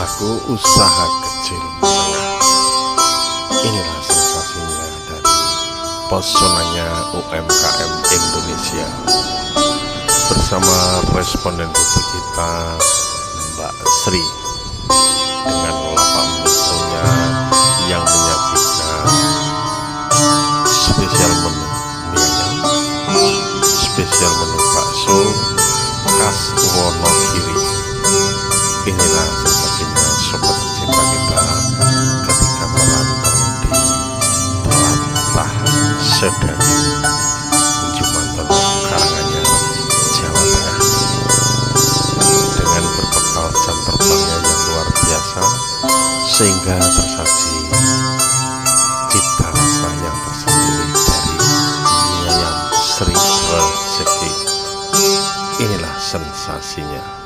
pelaku usaha kecil menengah. Inilah sensasinya dari pesonanya UMKM Indonesia bersama responden publik kita Mbak Sri dengan lapak menunya yang menyajikan spesial menu mie ayam, spesial menu bakso khas Wonogiri. Inilah sensasinya sobat tercinta kita ketika merantau di Telatah Sedayu, Jumantono, Karanganyar, Jawa Tengah. Dengan berbekal jam terbangnya yang luar biasa, sehingga tersaji cita rasa yang tersendiri dari mie ayam Sri Rezeki. Inilah sensasinya.